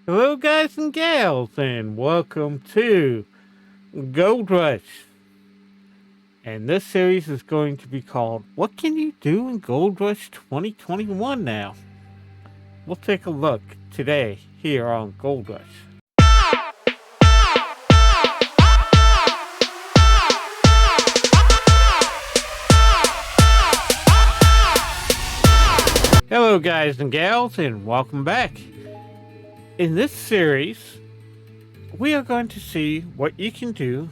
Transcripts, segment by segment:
Hello, guys and gals, and welcome to Gold Rush. And this series is going to be called What Can You Do in Gold Rush 2021 Now? We'll take a look today here on Gold Rush. Hello, guys and gals, and welcome back. In this series, we are going to see what you can do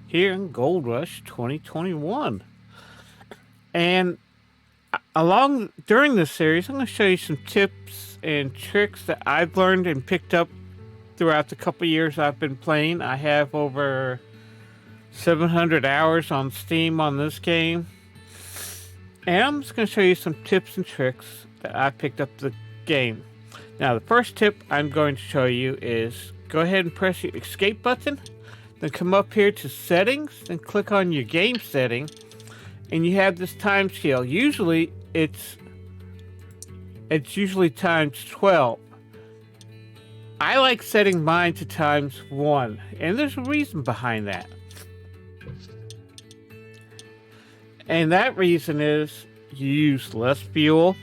here in Gold Rush 2021. And during this series, I'm going to show you some tips and tricks that I've learned and picked up throughout the couple years I've been playing. I have over 700 hours on Steam on this game. And I'm just going to show you some tips and tricks that I picked up the game. Now, the first tip I'm going to show you is go ahead and press your escape button. Then come up here to settings and click on your game setting. And you have this time scale. Usually it's usually times 12. I like setting mine to times 1, and there's a reason behind that. And that reason is you use less fuel.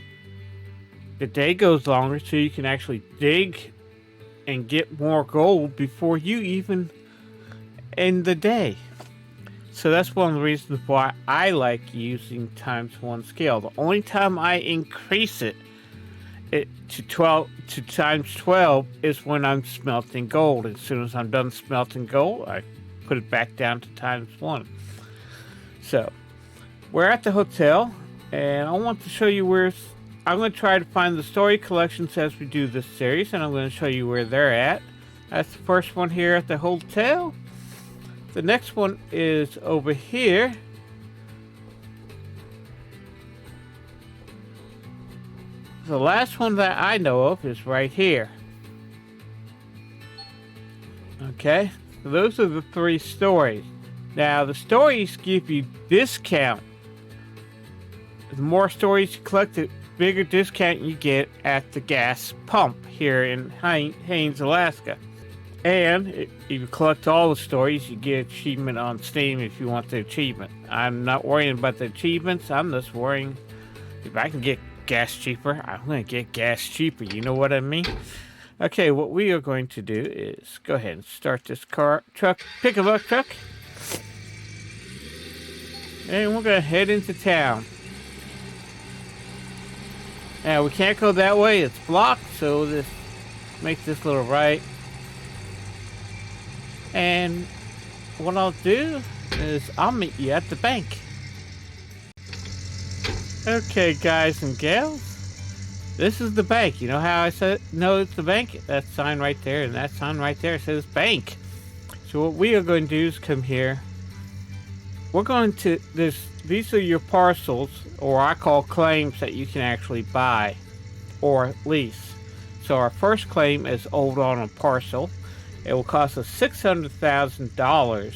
The day goes longer, so you can actually dig and get more gold before you even end the day. So that's one of the reasons why I like using times 1 scale. The only time I increase it to times 12 is when I'm smelting gold. As soon as I'm done smelting gold, I put it back down to times 1. So we're at the hotel, and I want to show you where I'm going to try to find the story collections as we do this series, and I'm going to show you where they're at. That's the first one here at the hotel. The next one is over here. The last one that I know of is right here. Okay, so those are the 3 stories. Now, the stories give you discount. The more stories you collect, the bigger discount you get at the gas pump here in Haines, Alaska. And if you collect all the stories, you get achievement on Steam if you want the achievement. I'm not worrying about the achievements. I'm just worrying if I can get gas cheaper. I'm going to get gas cheaper. You know what I mean? Okay, what we are going to do is go ahead and start this pick-a-buck truck. And we're going to head into town. Now, we can't go that way. It's blocked, so we'll just make this little right. And what I'll do is I'll meet you at the bank. Okay, guys and gals, this is the bank. You know how I said no, it's the bank? That sign right there, and that sign right there says bank. So what we are going to do is come here. We're going to these are your parcels, or I call claims, that you can actually buy or lease. So our first claim is owed on a parcel. It will cost us $600,000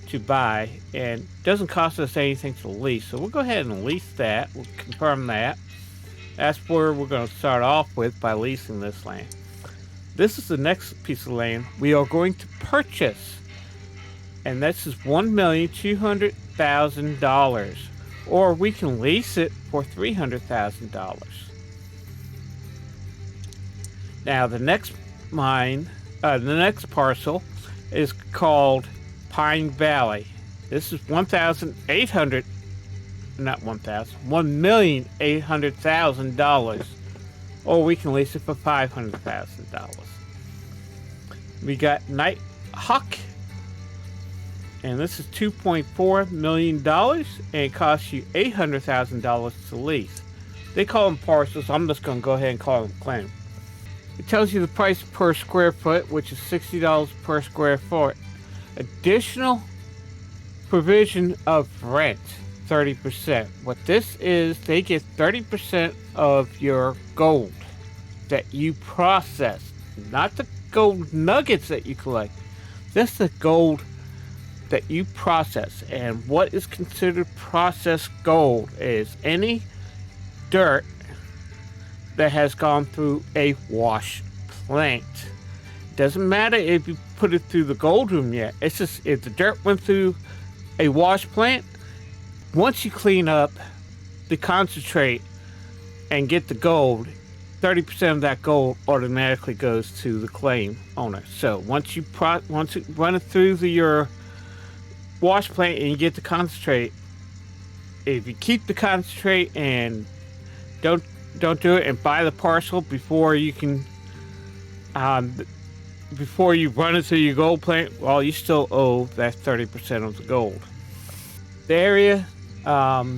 to buy, and doesn't cost us anything to lease. So we'll go ahead and lease that. We'll confirm that. That's where we're going to start off with, by leasing this land. This is the next piece of land we are going to purchase, and this is $1,200,000, or we can lease it for $300,000. Now the next parcel is called Pine Valley. This is $1,800,000, or we can lease it for $500,000. We got Nighthawk, and this is $2.4 million, and it costs you $800,000 to lease. They call them parcels. I'm just going to go ahead and call them claims. It tells you the price per square foot, which is $60 per square foot. Additional provision of rent, 30%. What this is, they get 30% of your gold that you process. Not the gold nuggets that you collect. Just the gold that you process. And what is considered processed gold is any dirt that has gone through a wash plant. Doesn't matter if you put it through the gold room yet. It's just if the dirt went through a wash plant, once you clean up the concentrate and get the gold, 30% of that gold automatically goes to the claim owner. So once you run it through your wash plant and you get the concentrate, if you keep the concentrate and don't do it and buy the parcel before you can before you run it through your gold plant, well, you still owe that 30% of the gold. The area,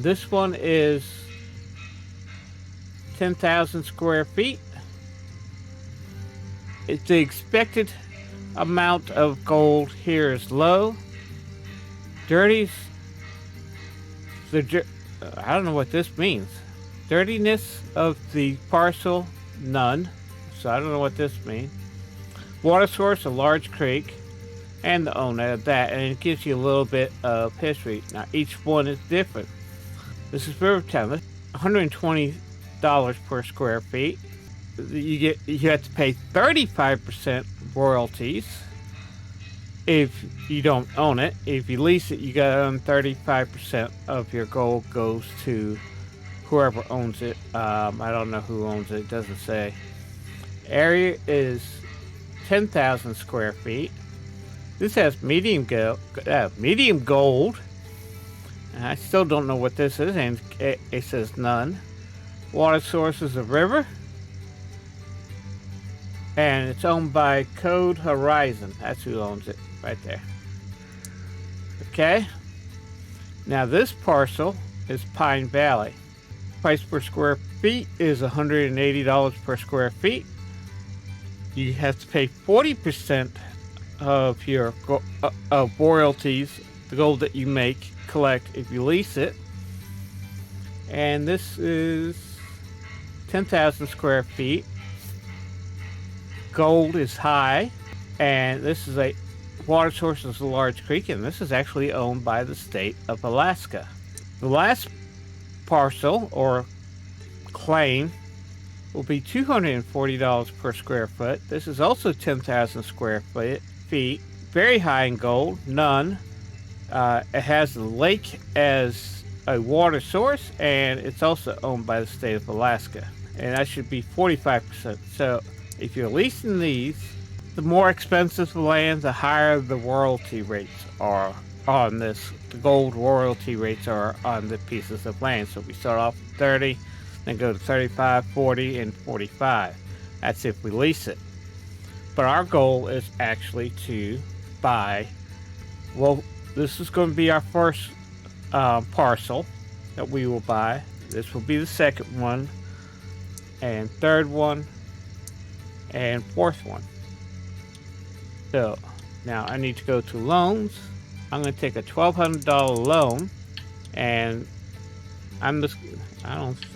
this one is 10,000 square feet. It's the expected amount of gold here is low. Dirties, I don't know what this means. Dirtiness of the parcel, none. So I don't know what this means. Water source, a large creek, and the owner of that, and it gives you a little bit of history. Now each one is different. This is Rivertown. $120 per square feet. You have to pay 35% royalties if you don't own it. If you lease it, you got to own 35% of your gold goes to whoever owns it. I don't know who owns it. It doesn't say. Area is 10,000 square feet. This has medium gold. And I still don't know what this is, and it says none. Water source is a river, and it's owned by Code Horizon. That's who owns it, right there. Okay. Now this parcel is Pine Valley. Price per square feet is $180 per square feet. You have to pay 40% of your royalties, the gold that you collect if you lease it. And this is 10,000 square feet. Gold is high, and this is a water source is a large creek, and this is actually owned by the state of Alaska. The last parcel or claim will be $240 per square foot. This is also 10,000 square feet. Very high in gold, none. It has the lake as a water source, and it's also owned by the state of Alaska. And that should be 45%. So if you're leasing these, the more expensive the land, the higher the royalty rates are on this. The gold royalty rates are on the pieces of land. So we start off with 30, then go to 35, 40, and 45. That's if we lease it. But our goal is actually to buy, well, this is going to be our first parcel that we will buy. This will be the second one, and third one, and fourth one. So now I need to go to loans. I'm going to take a $1,200 loan, and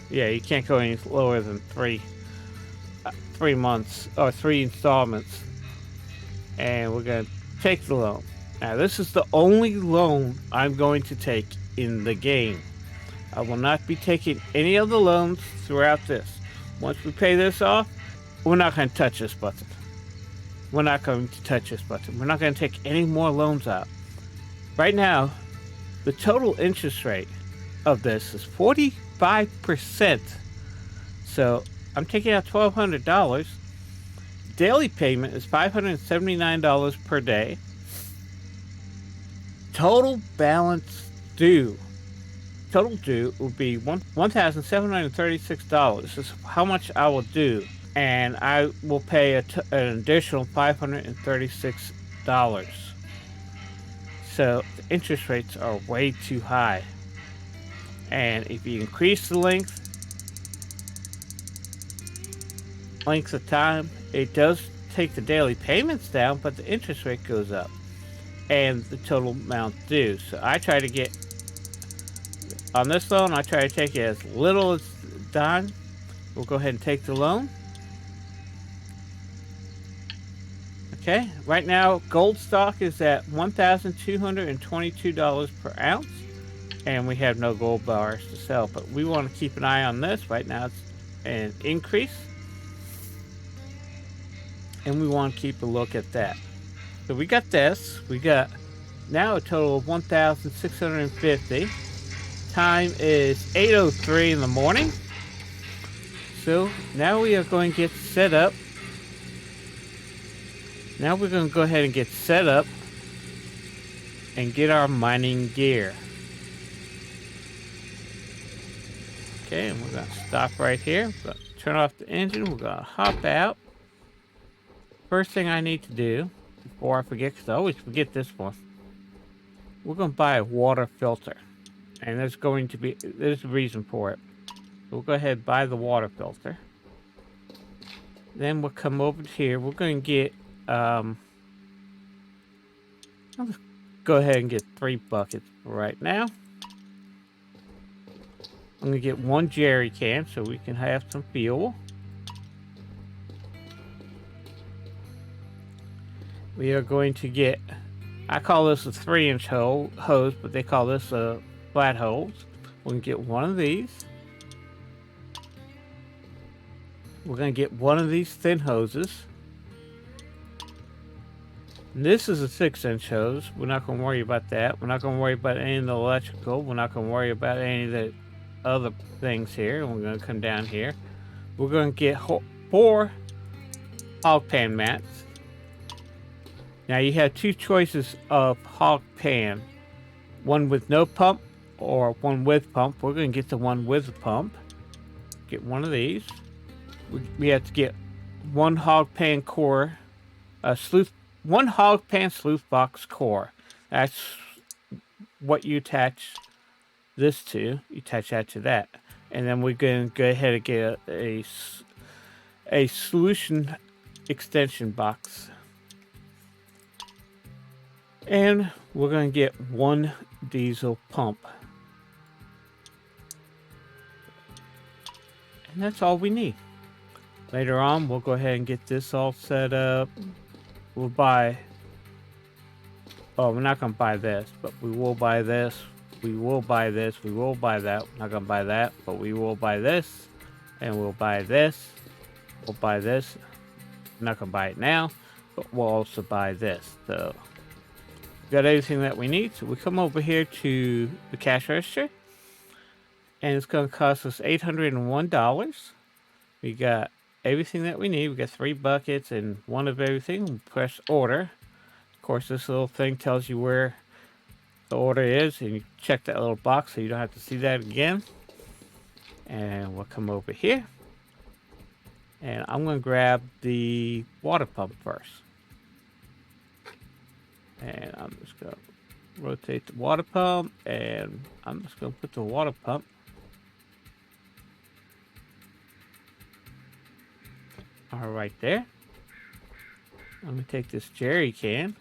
you can't go any lower than 3 months or 3 installments. And we're going to take the loan. Now this is the only loan I'm going to take in the game. I will not be taking any other loans throughout this. Once we pay this off, we're not going to touch this button. We're not going to touch this button. We're not going to take any more loans out. Right now, the total interest rate of this is 45%. So I'm taking out $1,200. Daily payment is $579 per day. Total balance due. Total due will be $1,736. This is how much I will do. And I will pay an additional $536. So the interest rates are way too high. And if you increase the length of time, it does take the daily payments down, but the interest rate goes up and the total amount due. So I try to get on this loan, I try to take it as little as done. We'll go ahead and take the loan. Okay, right now gold stock is at $1,222 per ounce, and we have no gold bars to sell, but we want to keep an eye on this. Right now it's an increase. and we want to keep a look at that. So we got this. We got now a total of 1,650. Time is 8:03 in the morning. So now we are going to get set up. Now we're going to go ahead and get set up and get our mining gear. Okay, and we're going to stop right here. We're going to turn off the engine. We're going to hop out. First thing I need to do, before I forget, because I always forget this one, we're going to buy a water filter. And there's a reason for it. So we'll go ahead and buy the water filter. Then we'll come over to here. We're going to get, I'll just go ahead and get 3 buckets right now. I'm going to get 1 jerry can so we can have some fuel. We are going to get, I call this a 3-inch hose, but they call this a flat hose. We're going to get 1 of these. We're going to get 1 of these thin hoses. And this is a 6-inch hose. We're not going to worry about that. We're not going to worry about any of the electrical. We're not going to worry about any of the other things here. We're going to come down here. We're going to get 4 hog pan mats. Now you have 2 choices of hog pan. One with no pump or one with pump. We're going to get the one with the pump. Get 1 of these. We have to get 1 hog pan core, 1 hog pan sleuth box core. That's what you attach this to. You attach that to that. And then we're going to go ahead and get a solution extension box. And we're going to get 1 diesel pump. And that's all we need. Later on, we'll go ahead and get this all set up. We'll buy... Oh, we're not going to buy this, but we will buy this. We will buy this. We will buy that. We're not going to buy that, but we will buy this. And we'll buy this. We'll buy this. I'm not going to buy it now, but we'll also buy this. So, we got everything that we need. So, we come over here to the cash register. And it's going to cost us $801. We got everything that we need. We got 3 buckets and 1 of everything. We'll press order. Of course, this little thing tells you where the order is, and you check that little box so you don't have to see that again. And we'll come over here. And I'm going to grab the water pump first. And I'm just going to rotate the water pump, and I'm just going to put the water pump right there. Let me take this jerry can,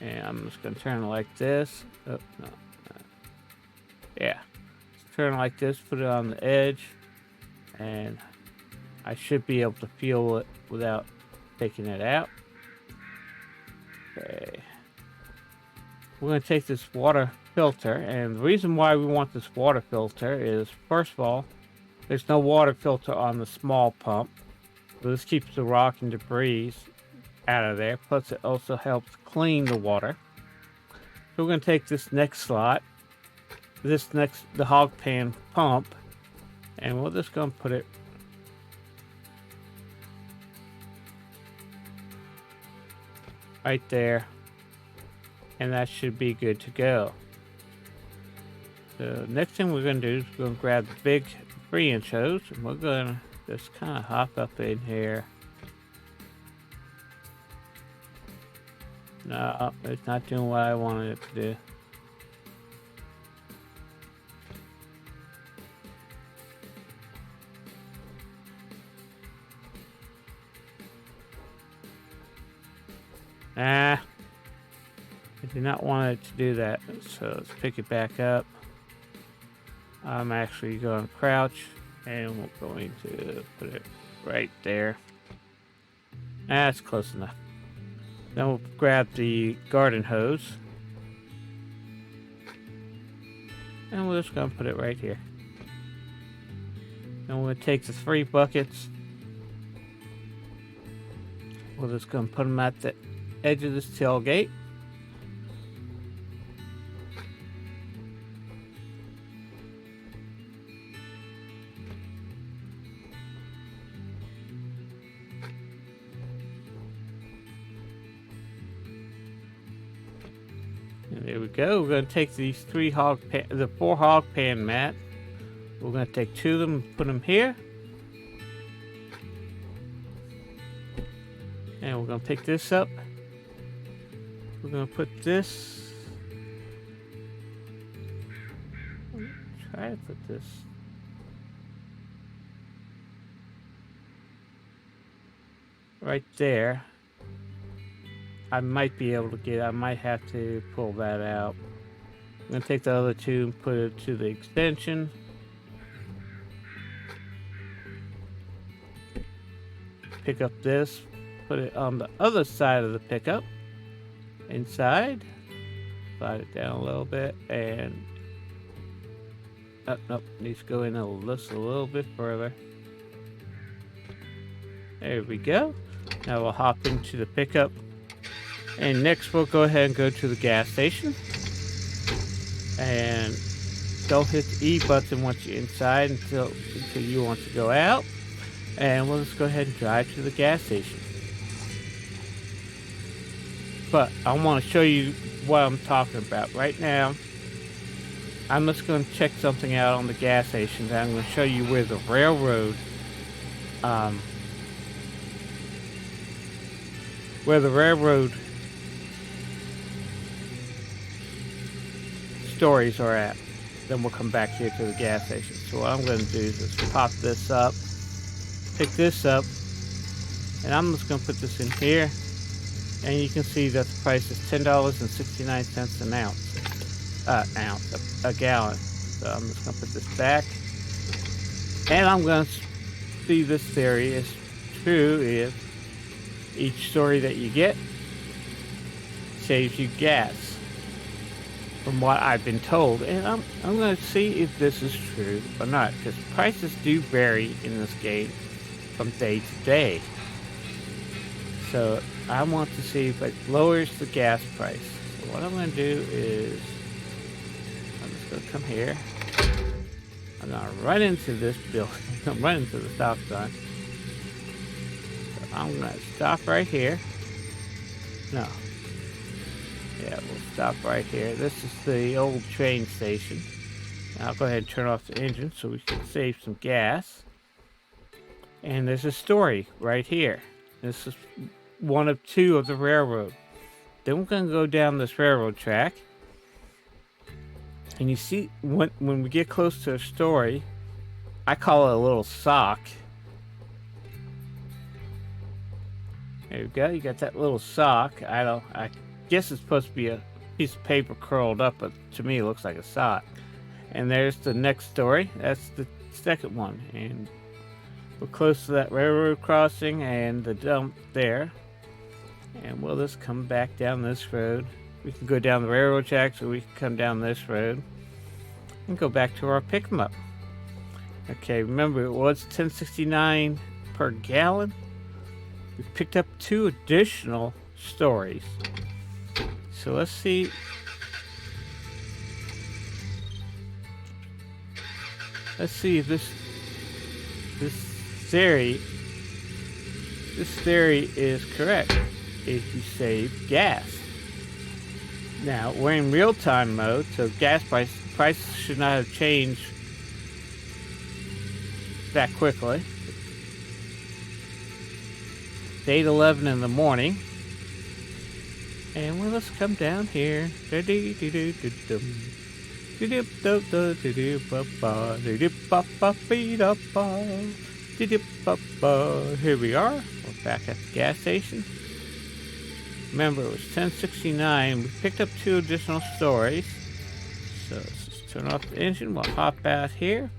and I'm just going to turn it like this. Oh, no. Yeah. Just turn it like this, put it on the edge, and I should be able to feel it without taking it out. Okay. We're going to take this water filter, and the reason why we want this water filter is, first of all, there's no water filter on the small pump. So this keeps the rock and debris out of there. Plus, it also helps clean the water. So we're going to take this next slot, the hog pan pump, and we're just going to put it right there. And that should be good to go. The next thing we're going to do is we're going to grab the big 3-inch hose, and we're going to just kind of hop up in here. No, it's not doing what I wanted it to do. I do not want it to do that, so let's pick it back up. I'm actually going to crouch, and we're going to put it right there. That's close enough. Then we'll grab the garden hose, and we're just going to put it right here. Then we're going to take the 3 buckets, We're just going to put them at the edge of this tailgate. And there we go. We're going to take these the 4 hog pan mat. We're going to take 2 of them and put them here. And we're going to pick this up. We're going to put this. Try to put this. Right there. I might be able to I might have to pull that out. I'm going to take the other 2 and put it to the extension. Pick up this, put it on the other side of the pickup. Inside. Slide it down a little bit and... Oh, nope, needs to go in just a little bit further. There we go. Now we'll hop into the pickup. And next we'll go ahead and go to the gas station. And don't hit the E button once you're inside until you want to go out. And we'll just go ahead and drive to the gas station. But I want to show you what I'm talking about right now. I'm just going to check something out on the gas station. And I'm going to show you where the railroad stories are at. Then we'll come back here to the gas station. So what I'm going to do is just pop this up, pick this up, and I'm just going to put this in here. And you can see that the price is $10.69 an ounce. A gallon. So I'm just going to put this back. And I'm going to see this theory is true if each story that you get saves you gas. From what I've been told. And I'm going to see if this is true or not. Because prices do vary in this game from day to day. So I want to see if it lowers the gas price. So what I'm going to do is, I'm just going to come here. I'm going to run into this building. I'm going to run into the stop sign. So I'm going to stop right here. No. Yeah, we'll stop right here. This is the old train station. Now I'll go ahead and turn off the engine so we can save some gas. And there's a story right here. This is one of 2 of the railroad. Then we're going to go down this railroad track. And you see, when we get close to a story, I call it a little sock. There you go. You got that little sock. I guess it's supposed to be a piece of paper curled up, but to me it looks like a sock. And there's the next story. That's the second one. And we're close to that railroad crossing and the dump there. And we'll just come back down this road. We can go down the railroad tracks, or we can come down this road and go back to our pick 'em up. Okay, remember it was $10.69 per gallon. We picked up 2 additional stories. So let's see. Let's see if this theory is correct. If you save gas. Now we're in real-time mode, so gas prices should not have changed that quickly. It's 8:11 in the morning. And we'll just come down here. Here we are. We're back at the gas station. Remember, it was $10.69. We picked up 2 additional stories. So let's just turn off the engine. We'll hop out here.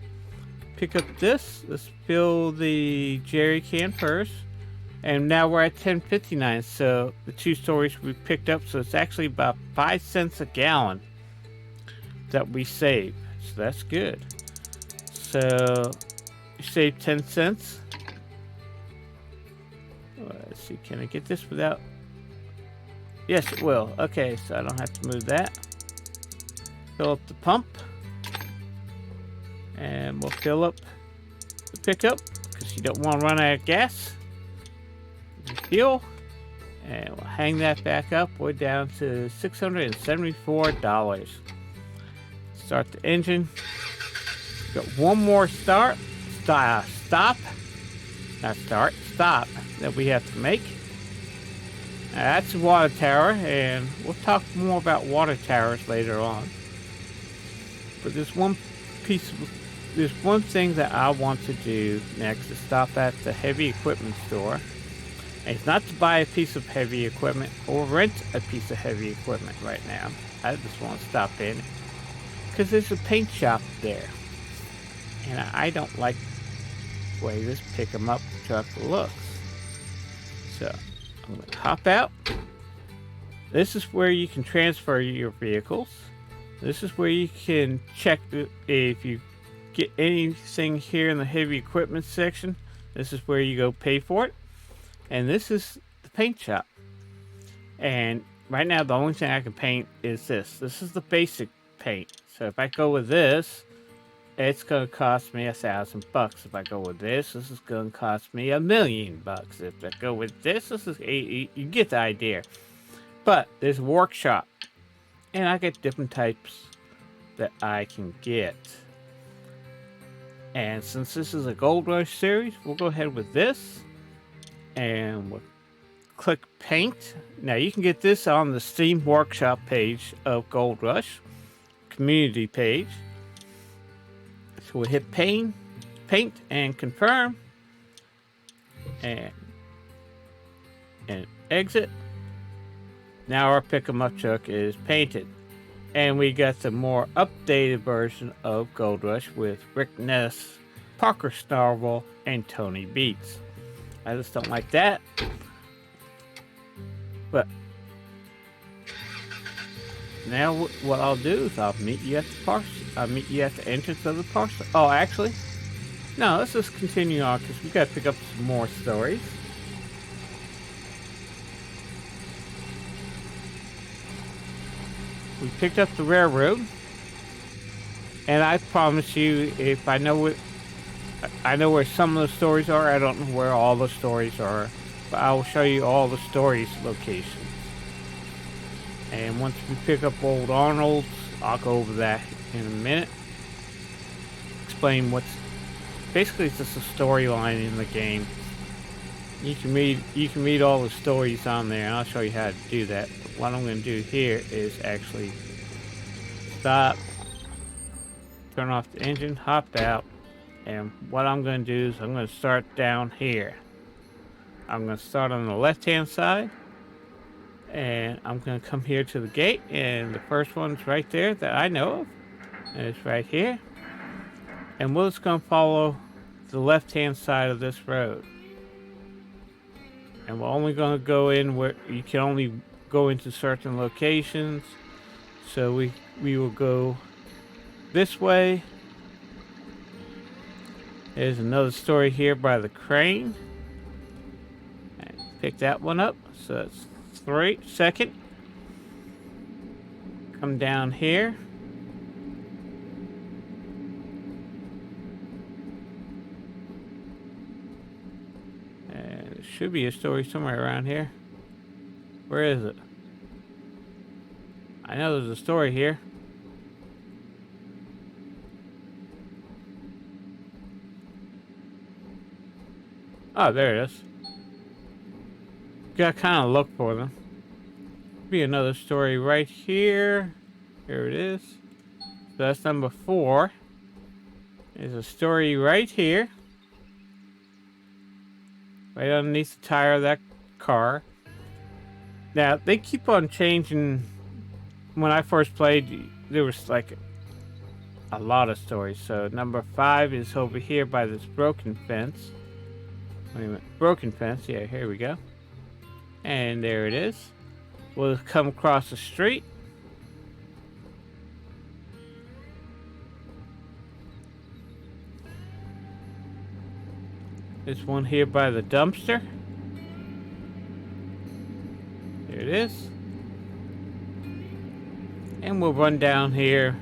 Pick up this. Let's fill the jerry can first. And now we're at $10.59. So the 2 stories we picked up. So it's actually about 5 cents a gallon that we save. So that's good. So you save 10 cents. Let's see, can I get this without? Yes, it will. Okay, so I don't have to move that. Fill up the pump. And we'll fill up the pickup because you don't want to run out of gas. Fuel. And we'll hang that back up. We're down to $674. Start the engine. Got one more stop. Not start. Stop that we have to make. That's the water tower, and we'll talk more about water towers later on. But there's one thing that I want to do next is stop at the heavy equipment store. And it's not to buy a piece of heavy equipment or rent a piece of heavy equipment right now. I just want to stop in because there's a paint shop there. And I don't like the way this pick 'em up truck looks. So I'm going to hop out. This is where you can transfer your vehicles. This is where you can check if you get anything here in the heavy equipment section. This is where you go pay for it. And this is the paint shop. And right now the only thing I can paint is this. This is the basic paint. So if I go with this, it's going to cost me $1,000. If I go with this is going to cost me $1,000,000. If I go with this is you get the idea. But there's a workshop, and I get different types that I can get. And since this is a Gold Rush series, we'll go ahead with this, and we'll click paint. Now you can get this on the Steam Workshop page of Gold Rush community page. So we'll hit paint and confirm, and exit. Now our pick 'em up truck is painted, and we got the more updated version of Gold Rush with Rick Ness, Parker Snarvel, and Tony Beats. I just don't like that, but now what I'll do is I'll meet you at the Parcel. I'll meet you at the entrance of the Parcel. Oh, actually, no, let's just continue on because we got to pick up some more stories. We picked up the railroad, and I promise you, if I know where some of the stories are. I don't know where all the stories are, but I will show you all the stories locations. And once we pick up Old Arnold's, I'll go over that in a minute. Explain what's basically it's just a storyline in the game. You can read all the stories on there, and I'll show you how to do that. But what I'm going to do here is actually stop, turn off the engine, hop out, and what I'm going to do is I'm going to start down here. I'm going to start on the left-hand side, and I'm going to come here to the gate, and the first one's right there that I know of, and it's right here. And we're just going to follow the left-hand side of this road. And we're only going to go in where you can only go into certain locations. So we will go this way. There's another story here by the crane. And pick that one up. So it's 3 second. Come down here. Should be a story somewhere around here. Where is it? I know there's a story here. Oh, there it is. Gotta kind of look for them. Be another story right here. Here it is. So that's number 4. There's a story right here. Right underneath the tire of that car. Now, they keep on changing. When I first played, there was like a lot of stories. So, number 5 is over here by this broken fence. Wait a minute. Broken fence. Yeah, here we go. And there it is. We'll come across the street. This one here by the dumpster. There it is. And we'll run down here.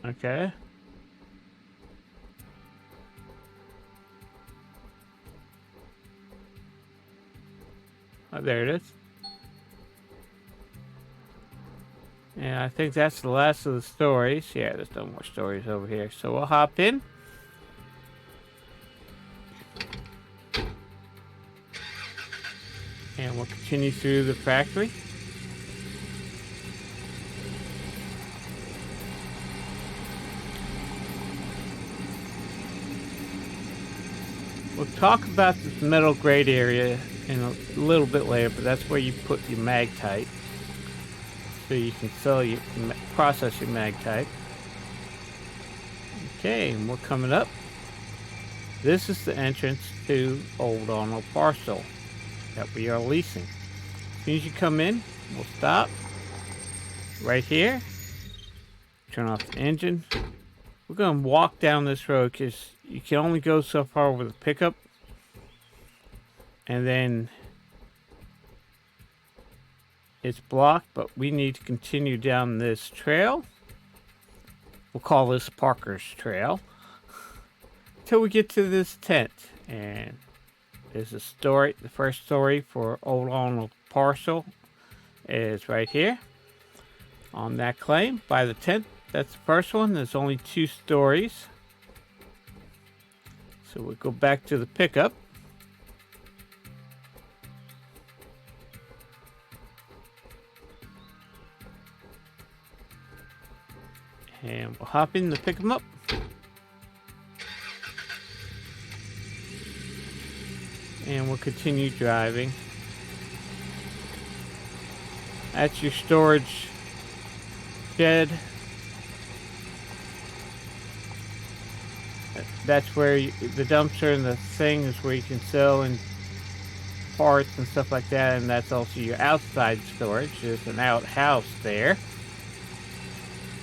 Okay. Oh, there it is. And I think that's the last of the stories. Yeah, there's no more stories over here. So we'll hop in. And we'll continue through the factory. We'll talk about this metal grate area in a little bit later, but that's where you put your magtite. So you can process your magtite. Okay, and we're coming up. This is the entrance to Old Arnold Parcel that we are leasing. As soon as you come in, we'll stop right here. Turn off the engine. We're going to walk down this road because you can only go so far with a pickup. And then it's blocked, but we need to continue down this trail. We'll call this Parker's Trail. Till we get to this tent. And there's a story. The first story for Old Arnold Parcel is right here. On that claim by the tent. That's the first one. There's only 2 stories. So we'll go back to the pickup. And we'll hop in to pick them up. And we'll continue driving. That's your storage shed. That's where the dumpster and the thing is where you can sell and parts and stuff like that. And that's also your outside storage. There's an outhouse there.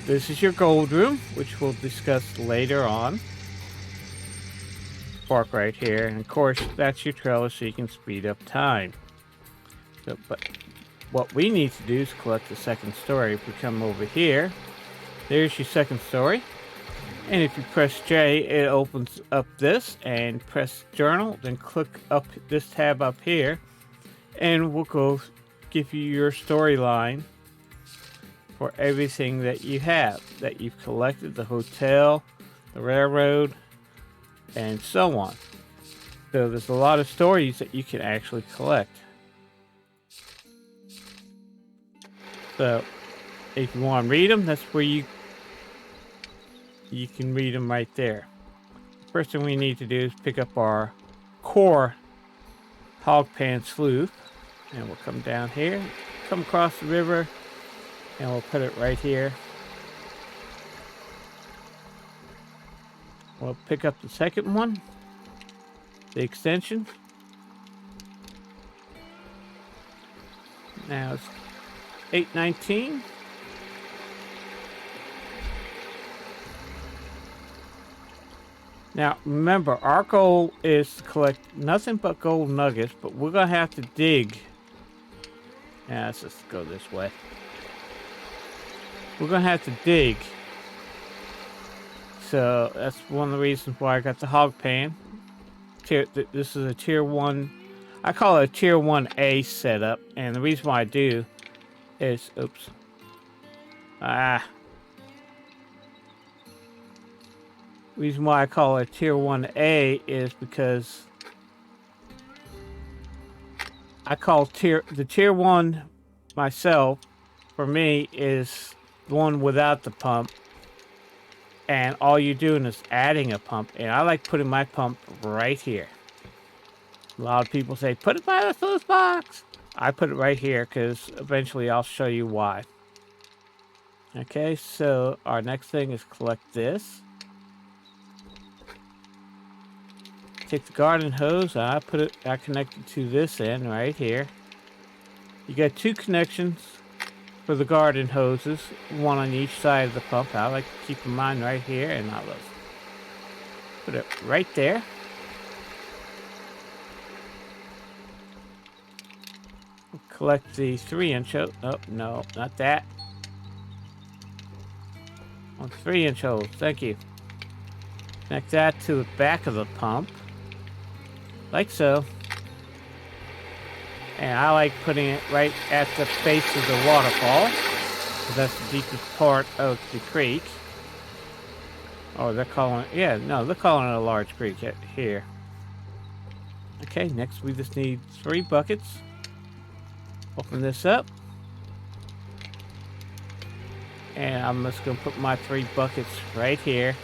This is your gold room, which we'll discuss later on. Park right here. And of course, that's your trailer so you can speed up time. So, but what we need to do is collect the second story. If we come over here, there's your second story. And if you press J, it opens up this, and press journal, then click up this tab up here, and we'll go give you your storyline for everything that you have, that you've collected, the hotel, the railroad, and so on. So there's a lot of stories that you can actually collect. So if you want to read them, that's where you can read them right there. First thing we need to do is pick up our core hog pan sleuth, and we'll come down here, come across the river, and we'll put it right here. We'll pick up the second one, the extension. Now it's 8:19. Now, remember, our goal is to collect nothing but gold nuggets, but we're going to have to dig. Yeah, let's just go this way. We're going to have to dig. So, that's one of the reasons why I got the hog pan. This is a tier 1. I call it a tier 1A setup. And the reason why I do is... Oops. Reason why I call it tier 1A is because I call the tier 1 myself, for me, is the one without the pump, and all you're doing is adding a pump, and I like putting my pump right here. A lot of people say put it by the sluice box. I put it right here because eventually I'll show you why. Okay, so our next thing is collect this. take the garden hose. I connect it to this end right here. You got 2 connections for the garden hoses, one on each side of the pump. I like to keep mine right here, and I'll just put it right there. Collect the 3-inch hose. Oh, no, not that. On 3-inch hose, thank you. Connect that to the back of the pump, like so. And I like putting it right at the base of the waterfall, because that's the deepest part of the creek. Oh, they're calling it, yeah, no, they're calling it a large creek here. Okay, next we just need 3 buckets. Open this up. And I'm just going to put my 3 buckets right here.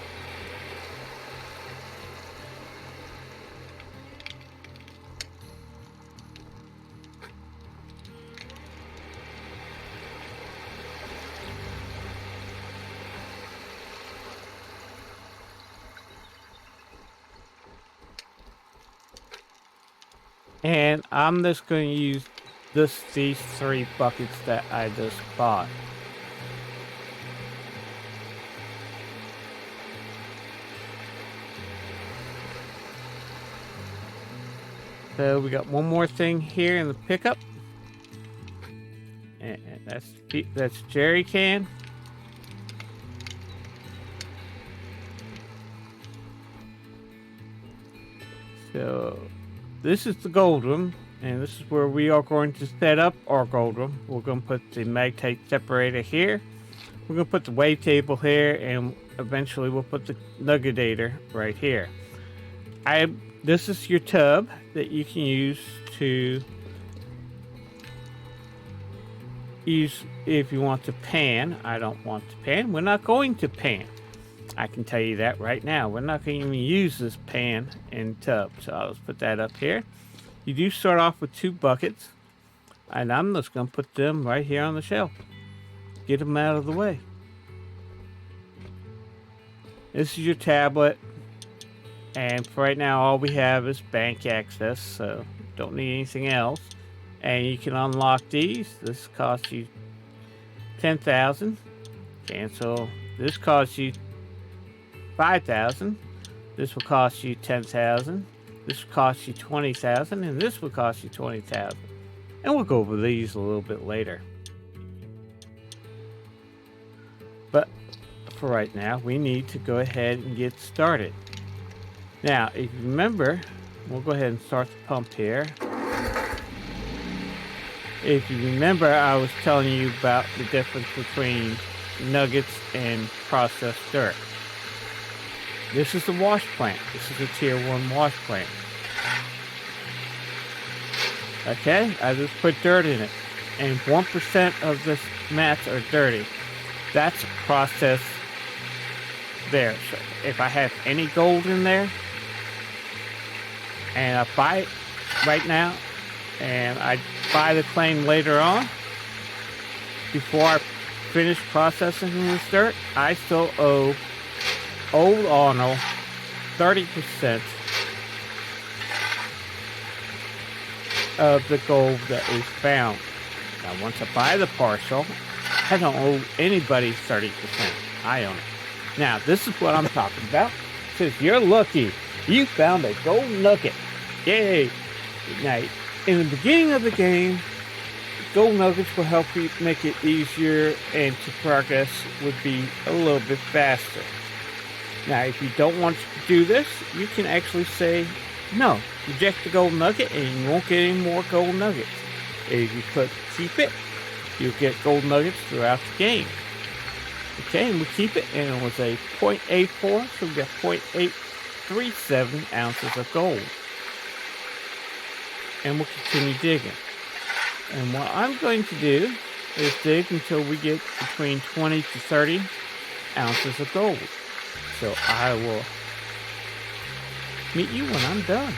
And I'm just going to use these 3 buckets that I just bought. So we got one more thing here in the pickup. And that's jerry can. So this is the gold room, and this is where we are going to set up our gold room. We're going to put the magnetite separator here. We're going to put the wavetable here, and eventually we'll put the nuggetator right here. This is your tub that you can use if you want to pan. I don't want to pan. We're not going to pan. I can tell you that right now. We're not going to even use this pan and tub. So I'll just put that up here. You do start off with 2 buckets. And I'm just going to put them right here on the shelf. Get them out of the way. This is your tablet. And for right now, all we have is bank access. So don't need anything else. And you can unlock these. This costs you $10,000. Cancel. This costs you $5,000. This will cost you $10,000. This will cost you $20,000, and this will cost you $20,000. And we'll go over these a little bit later. But for right now, we need to go ahead and get started. Now, if you remember, we'll go ahead and start the pump here. If you remember, I was telling you about the difference between nuggets and processed dirt. This is the wash plant. This is a tier 1 wash plant. Okay, I just put dirt in it. And 1% of the mats are dirty. That's processed there. So if I have any gold in there, and I buy it right now, and I buy the claim later on, before I finish processing this dirt, I still owe Old Arnold 30% of the gold that is found. Now, once I buy the parcel, I don't owe anybody 30%. I own it. Now, this is what I'm talking about. It says you're lucky. You found a gold nugget. Yay! Now, in the beginning of the game, gold nuggets will help you make it easier, and to progress would be a little bit faster. Now, if you don't want to do this, you can actually say, no, reject the gold nugget, and you won't get any more gold nuggets. If you click keep it, you'll get gold nuggets throughout the game. Okay, and we keep it, and it was a 0.84, so we got 0.837 ounces of gold. And we'll continue digging. And what I'm going to do is dig until we get between 20 to 30 ounces of gold. So I will meet you when I'm done.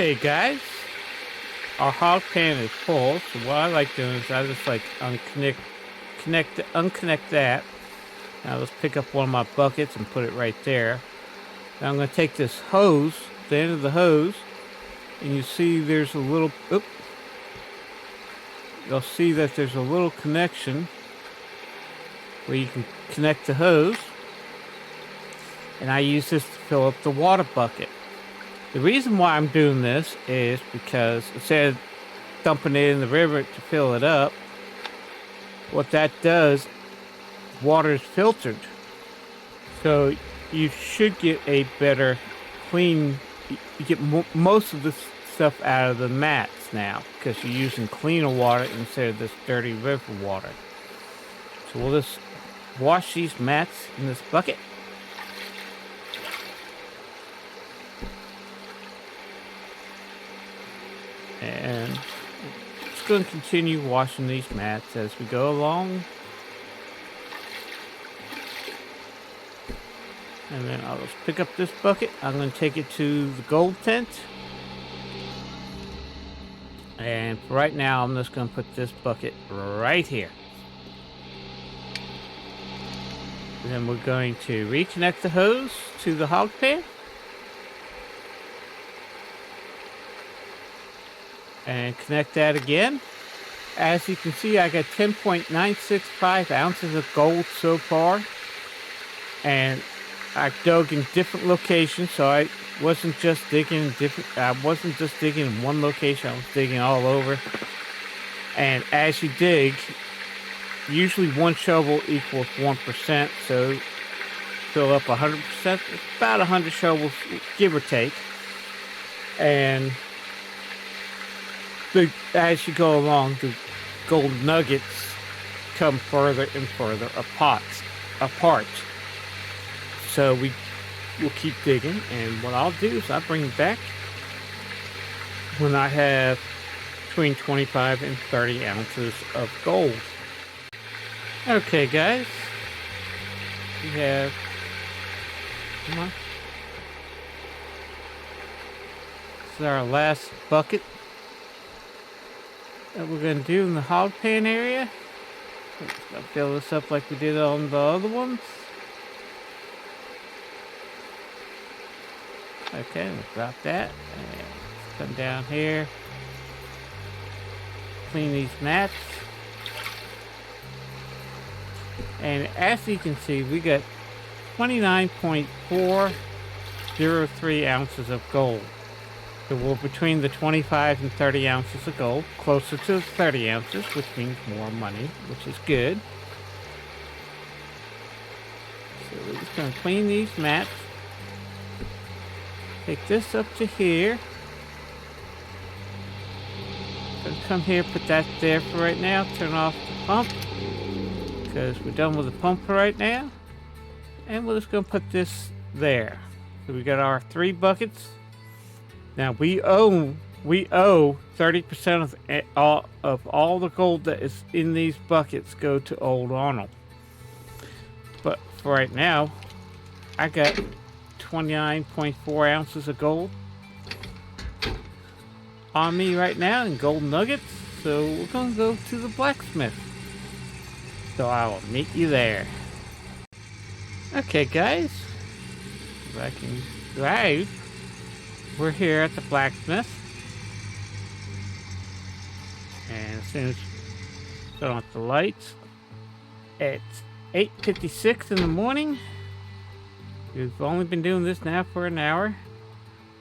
Okay, guys, our hog pan is full, so what I like doing is I just like unconnect that. Now let's pick up one of my buckets and put it right there. Now I'm going to take this hose, the end of the hose, and you see there's a little, you'll see that there's a little connection where you can connect the hose, and I use this to fill up the water bucket. The reason why I'm doing this is because instead of dumping it in the river to fill it up, what that does, water is filtered. So you should get a better clean, you get most of the stuff out of the mats now because you're using cleaner water instead of this dirty river water. So we'll just wash these mats in this bucket. And just going to continue washing these mats as we go along. And then I'll just pick up this bucket. I'm going to take it to the gold tent. And for right now, I'm just going to put this bucket right here. And then we're going to reconnect the hose to the hog pan. And connect that again. As you can see, I got 10.965 ounces of gold so far. And I dug in different locations, so I wasn't just digging in one location, I was digging all over. And as you dig, usually one shovel equals 1%, so fill up 100%, about 100 shovels, give or take. And as you go along, the gold nuggets come further and further apart. So we will keep digging, and what I'll do is I'll bring it back when I have between 25 and 30 ounces of gold. Okay, guys, we have, come on, this is our last bucket that we're going to do in the hog pan area. Let's fill this up like we did on the other ones. Okay, we'll drop that and come down here, clean these mats, and as you can see, we got 29.403 ounces of gold. So we're between the 25 and 30 ounces of gold, closer to 30 ounces, which means more money, which is good. So we're just going to clean these mats. Take this up to here. Gonna come here, put that there for right now. Turn off the pump because we're done with the pump for right now. And we're just gonna put this there. So we got our 3 buckets. Now we owe 30% of all the gold that is in these buckets go to Old Arnold. But for right now, I got 29.4 ounces of gold on me right now in gold nuggets, so we're gonna go to the blacksmith. So I will meet you there. Okay, guys, if I can drive, we're here at the blacksmith, and as soon as we turn off the lights, it's 8:56 in the morning. We've only been doing this now for an hour.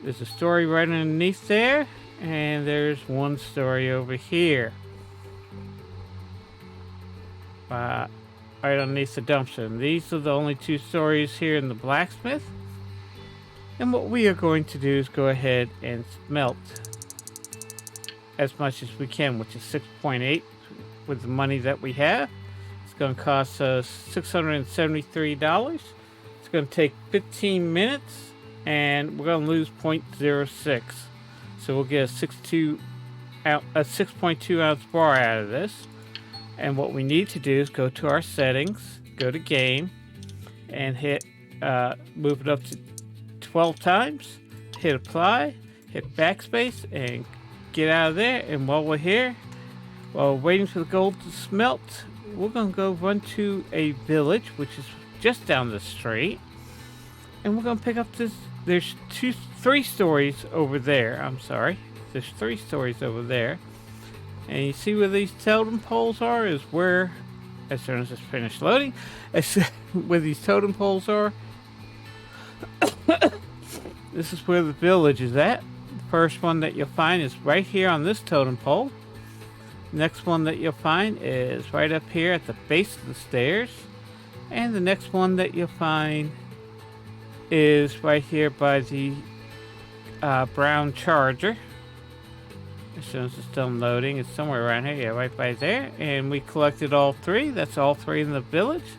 There's a story right underneath there, and there's one story over here. Right underneath the dumpster. And these are the only 2 stories here in the blacksmith. And what we are going to do is go ahead and smelt as much as we can, which is 6.8 with the money that we have. It's going to cost us $673. It's going to take 15 minutes, and we're going to lose 0.06. So we'll get a 6.2 ounce bar out of this. And what we need to do is go to our settings, go to game, and hit move it up to 12 times. Hit apply, hit backspace and get out of there. And while we're here, while we're waiting for the gold to smelt, we're gonna go run to a village, which is just down the street. And we're gonna pick up this. There's three stories over there. I'm sorry. There's 3 stories over there. And you see where these totem poles are is where, as soon as it's finished loading, where these totem poles are, this is where the village is at. The first one that you'll find is right here on this totem pole. Next one that you'll find is right up here at the base of the stairs. And the next one that you'll find is right here by the brown charger. As soon as it's done loading, it's somewhere around here. Yeah, right by there. And we collected all 3. That's all 3 in the village.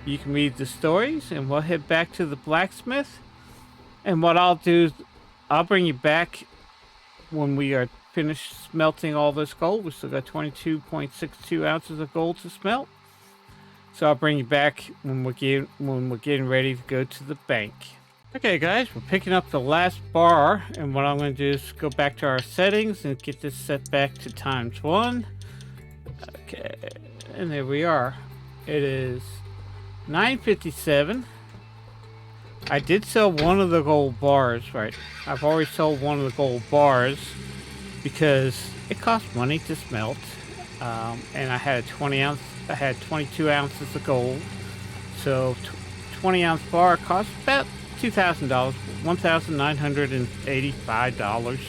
You can read the stories, and we'll head back to the blacksmith. And what I'll do is I'll bring you back when we are finished smelting all this gold. We still got 22.62 ounces of gold to smelt. So I'll bring you back when we're getting ready to go to the bank. Okay guys, we're picking up the last bar, and what I'm going to do is go back to our settings and get this set back to ×1. Okay, and there we are. It is 9:57. I did sell one of the gold bars, right? I've already sold one of the gold bars because it costs money to smelt. And I had I had 22 ounces of gold. So 20 ounce bar costs about $2,000, $1,985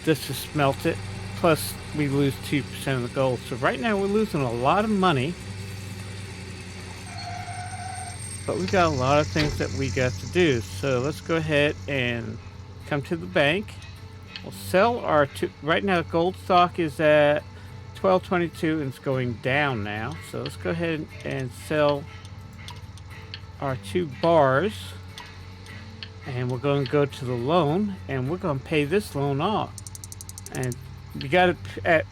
just to smelt it. Plus we lose 2% of the gold. So right now we're losing a lot of money. But we got a lot of things that we got to do. So let's go ahead and come to the bank. We'll sell our right now gold stock is at 1222 and it's going down now. So let's go ahead and sell our 2 bars. And we're going to go to the loan and we're going to pay this loan off. And we got it at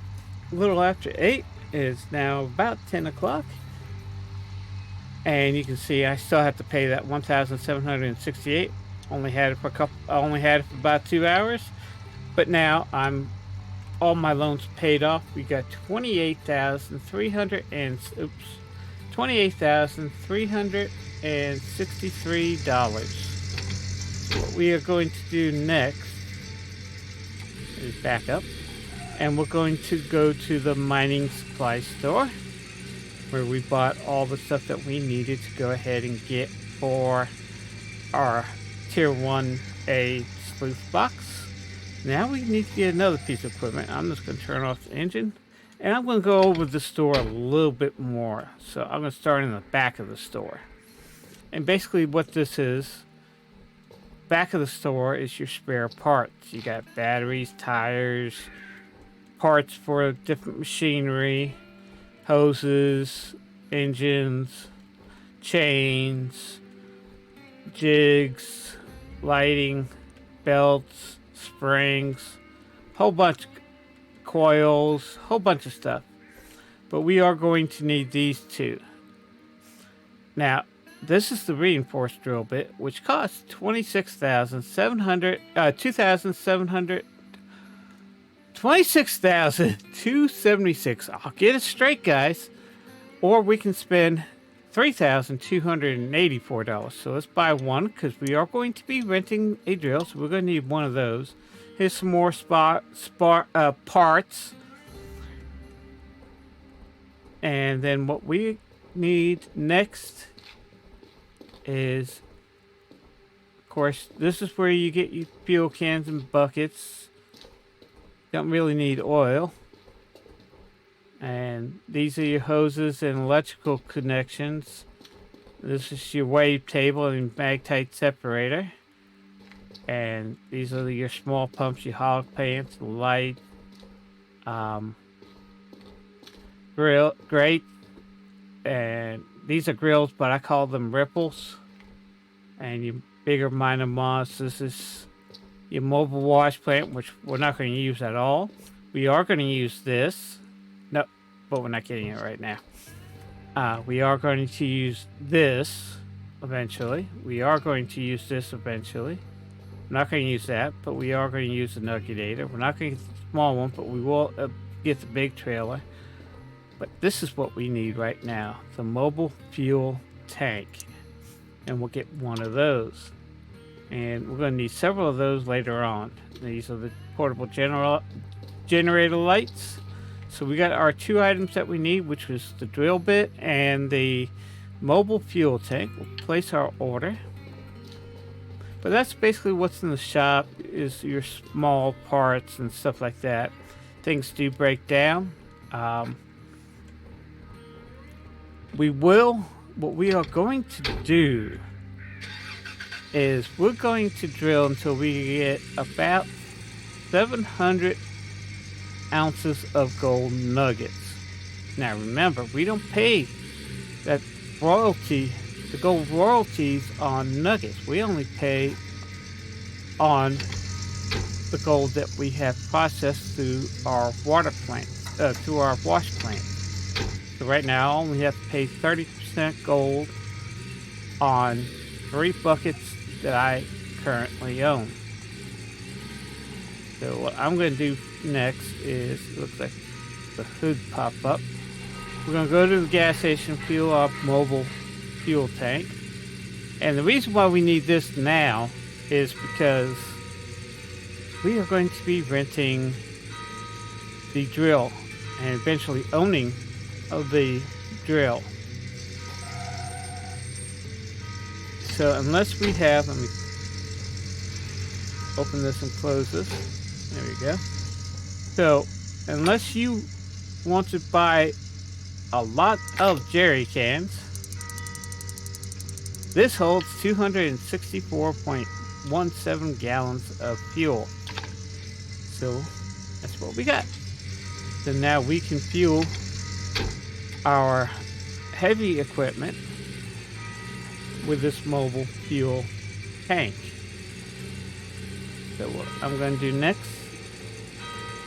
a little after 8. It's now about 10 o'clock. And you can see I still have to pay that 1,768. Only had it for about 2 hours. But now all my loans paid off. We got $28,363. What we are going to do next is back up, and we're going to go to the mining supply store where we bought all the stuff that we needed to go ahead and get for our tier 1A sleuth box. Now we need to get another piece of equipment. I'm just going to turn off the engine, and I'm going to go over the store a little bit more. So I'm going to start in the back of the store. And basically what this is, back of the store is your spare parts. You got batteries, tires, parts for different machinery, hoses, engines, chains, jigs, lighting, belts, springs, whole bunch of coils, whole bunch of stuff. But we are going to need these 2. Now, this is the reinforced drill bit, which costs $26,276. I'll get it straight, guys. Or we can spend $3,284. So let's buy one, because we are going to be renting a drill, so we're going to need one of those. Here's some more parts. And then what we need next is, of course, this is where you get your fuel cans and buckets. Don't really need oil. And these are your hoses and electrical connections. This is your wave table and magnetite separator. And these are your small pumps, your hog pants, light, grate, and these are grills, but I call them ripples. And your bigger minor mods. This is your mobile wash plant, which we're not going to use at all. We are going to use this. No, but we're not getting it right now. We are going to use this eventually. We are going to use this eventually. We're not going to use that, but we are going to use the nuggetator. We're not going to get the small one, but we will get the big trailer. But this is what we need right now, the mobile fuel tank. And we'll get one of those. And we're going to need several of those later on. These are the portable generator lights. So we got our 2 items that we need, which was the drill bit and the mobile fuel tank. We'll place our order. But that's basically what's in the shop, is your small parts and stuff like that. Things do break down. What we are going to do is we're going to drill until we get about 700 ounces of gold nuggets. Now remember, we don't pay that royalty, the gold royalties on nuggets. We only pay on the gold that we have processed through our water plant, through our wash plant. So right now I only have to pay 30% gold on 3 buckets that I currently own. So what I'm going to do next is, it looks like the hood pop up. We're going to go to the gas station, fuel our mobile fuel tank. And the reason why we need this now is because we are going to be renting the drill and eventually owning of the drill. So unless we have, let me open this and close this. There we go. So unless you want to buy a lot of jerry cans, this holds 264.17 gallons of fuel. So that's what we got. So now we can fuel our heavy equipment with this mobile fuel tank. So what I'm going to do next,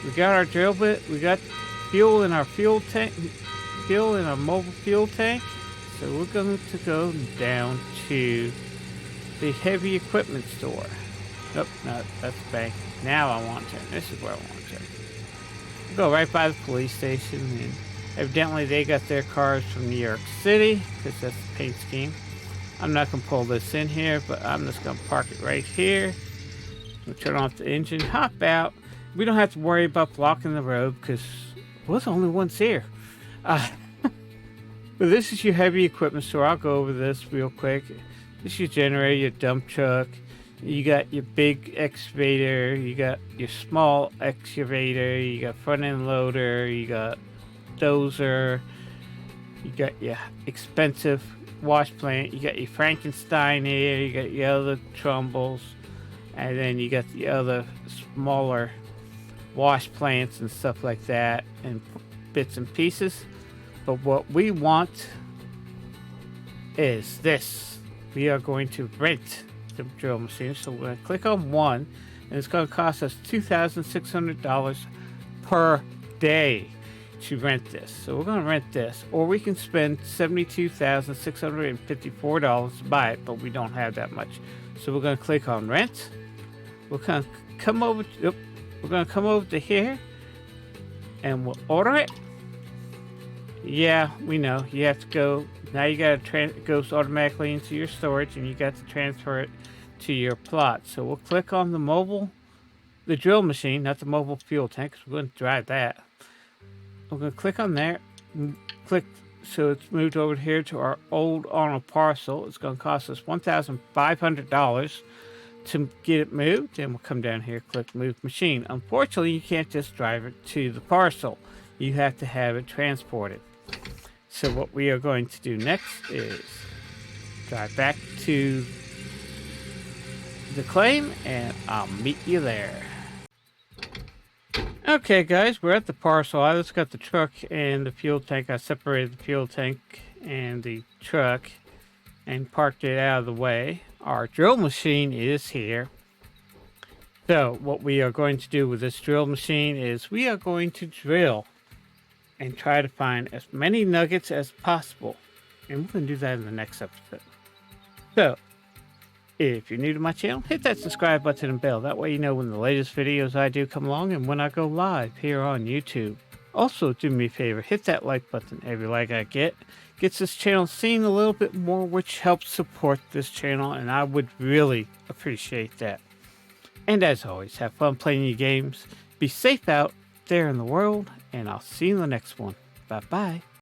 we got our drill bit, we got fuel in our fuel tank, fuel in our mobile fuel tank. So we're going to go down to the heavy equipment store. Nope, no, that's the bank. Now I want to. This is where I want to. We'll go right by the police station, and evidently they got their cars from New York City, because that's the paint scheme. I'm not going to pull this in here, but I'm just going to park it right here. We'll turn off the engine, hop out. We don't have to worry about blocking the road, because we're the only ones here. But this is your heavy equipment store. I'll go over this real quick. This is your generator, your dump truck. You got your big excavator. You got your small excavator. You got front end loader. You got dozer. You got your expensive wash plant. You got your Frankenstein here. You got your other Trumbles. And then you got the other smaller wash plants and stuff like that, and bits and pieces. But what we want is this. We are going to rent the drill machine. So we're going to click on one, and it's going to cost us $2,600 per day to rent this. So we're going to rent this, or we can spend $72,654 to buy it, but we don't have that much. So we're going to click on rent. We're going to come over to, we're going to come over to here, and we'll order it. Yeah, we know. You have to go. Now you got to it goes automatically into your storage, and you got to transfer it to your plot. So we'll click on the drill machine, not the mobile fuel tank, because we're going to drive that. We're going to click on there. Click, so it's moved over here to our old on a parcel. It's going to cost us $1,500 to get it moved. And we'll come down here, click move machine. Unfortunately, you can't just drive it to the parcel. You have to have it transported. So what we are going to do next is drive back to the claim, and I'll meet you there. Okay guys, we're at the parcel. I just got the truck and the fuel tank. I separated the fuel tank and the truck and parked it out of the way. Our drill machine is here. So what we are going to do with this drill machine is we are going to drill and try to find as many nuggets as possible. And we're going to do that in the next episode. So, If you're new to my channel, hit that subscribe button and bell. That way you know when the latest videos I do come along and when I go live here on YouTube. Also, do me a favor, hit that like button. Every like I get gets this channel seen a little bit more, which helps support this channel, and I would really appreciate that. And as always, have fun playing your games. Be safe out there in the world, and I'll see you in the next one. Bye-bye.